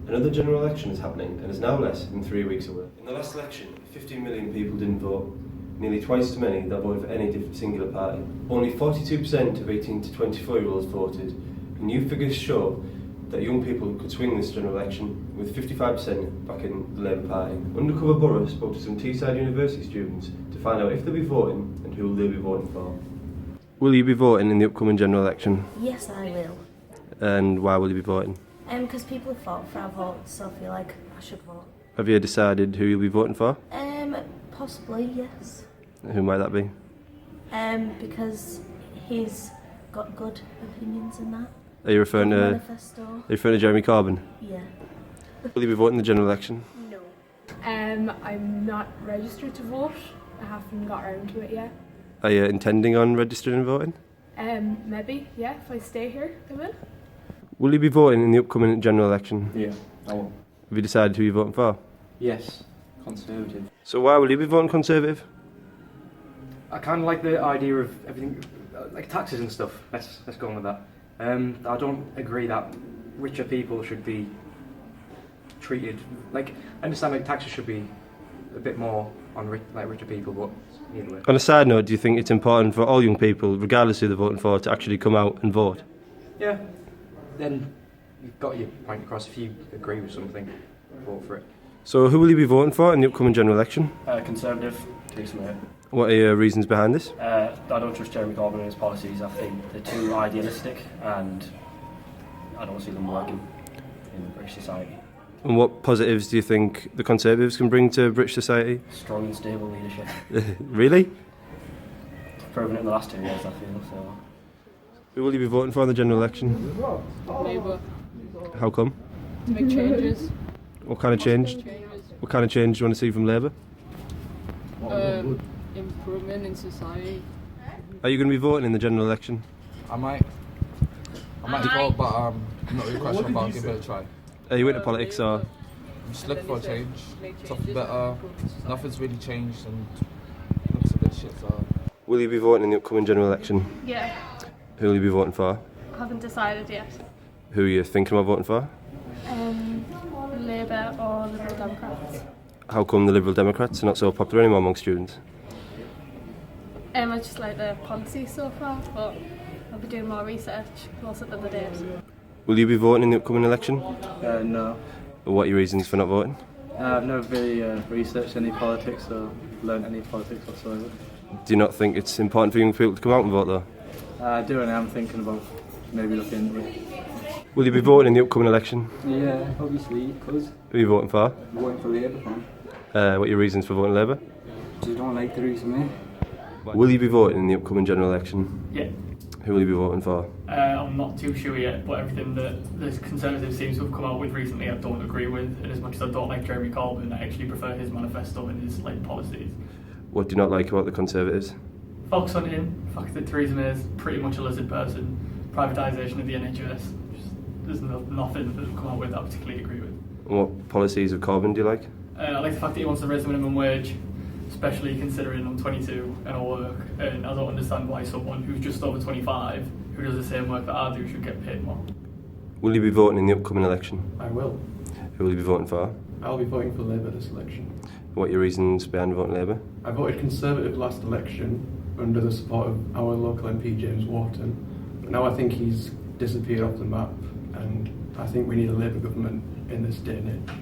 Another general election is happening and is now less than 3 weeks away. In the last election, 15 million people didn't vote, nearly twice as many that voted for any singular party. Only 42% of 18 to 24-year-olds voted, and new figures show that young people could swing this general election, with 55% backing the Labour Party. Undercover Boro spoke to some Teesside University students to find out if they'll be voting and who they'll be voting for. Will you be voting in the upcoming general election? Yes, I will. And why will you be voting? Because people fought for our votes, so I feel like I should vote. Have you decided who you'll be voting for? Possibly, yes. Who might that be? Because he's got good opinions in that. Are you referring to Jeremy Corbyn? Yeah. Will you be voting in the general election? No. I'm not registered to vote. I haven't got around to it yet. Are you intending on registering and voting? Maybe, yeah, if I stay here, I will. Will you be voting in the upcoming general election? Yeah, I will. Have you decided who you're voting for? Yes, Conservative. So why will you be voting Conservative? I kind of like the idea of everything, like taxes and stuff. Let's go on with that. I don't agree that richer people should be treated like. I understand like taxes should be a bit more on richer people, but either way. On a side note, do you think it's important for all young people, regardless who they're voting for, to actually come out and vote? Yeah. Then you've got your point across. If you agree with something, vote for it. So who will you be voting for in the upcoming general election? Conservative, Teesside. What are your reasons behind this? I don't trust Jeremy Corbyn and his policies. I think they're too idealistic and I don't see them working in British society. And what positives do you think the Conservatives can bring to British society? Strong and stable leadership. Really? Proven it in the last 2 years, I feel. So. Who will you be voting for in the general election? Labour. How come? To make changes. What kind of change? What kind of change do you want to see from Labour? Improvement in society. Are you going to be voting in the general election? I might vote, but I'm not really quite sure, but I'll give it a try. Are you into politics or? I'm just looking for a change. Something better. Nothing's really changed and it looks a bit shit, so. Will you be voting in the upcoming general election? Yeah, Who will you be voting for? I haven't decided yet. Who are you thinking about voting for? Labour or Liberal Democrats. How come the Liberal Democrats are not so popular anymore among students? I just like the policy so far, but I'll be doing more research closer to the date. Will you be voting in the upcoming election? No. What are your reasons for not voting? I've never really researched any politics or learned any politics whatsoever. Do you not think it's important for young people to come out and vote though? I do, and I'm thinking about maybe looking into it. Will you be voting in the upcoming election? Yeah, obviously, because Who are you voting for? I'm voting for Labour, man. What are your reasons for voting Labour? Just don't like Theresa May. Will you be voting in the upcoming general election? Yeah. Who will you be voting for? I'm not too sure yet, but everything that the Conservatives seems to have come out with recently I don't agree with, and as much as I don't like Jeremy Corbyn, I actually prefer his manifesto and his policies. What do you not like about the Conservatives? Focus on him, fact that Theresa May is pretty much a lizard person, privatisation of the NHS, there's nothing that they've come out with that I particularly agree with. And what policies of Corbyn do you like? I like the fact that he wants to raise the minimum wage, especially considering I'm 22 and I work, and I don't understand why someone who's just over 25, who does the same work that I do, should get paid more. Will you be voting in the upcoming election? I will. Who will you be voting for? I'll be voting for Labour this election. What are your reasons behind voting Labour? I voted Conservative last election under the support of our local MP James Wharton, but now I think he's disappeared off the map, and I think we need a Labour government in this day and age.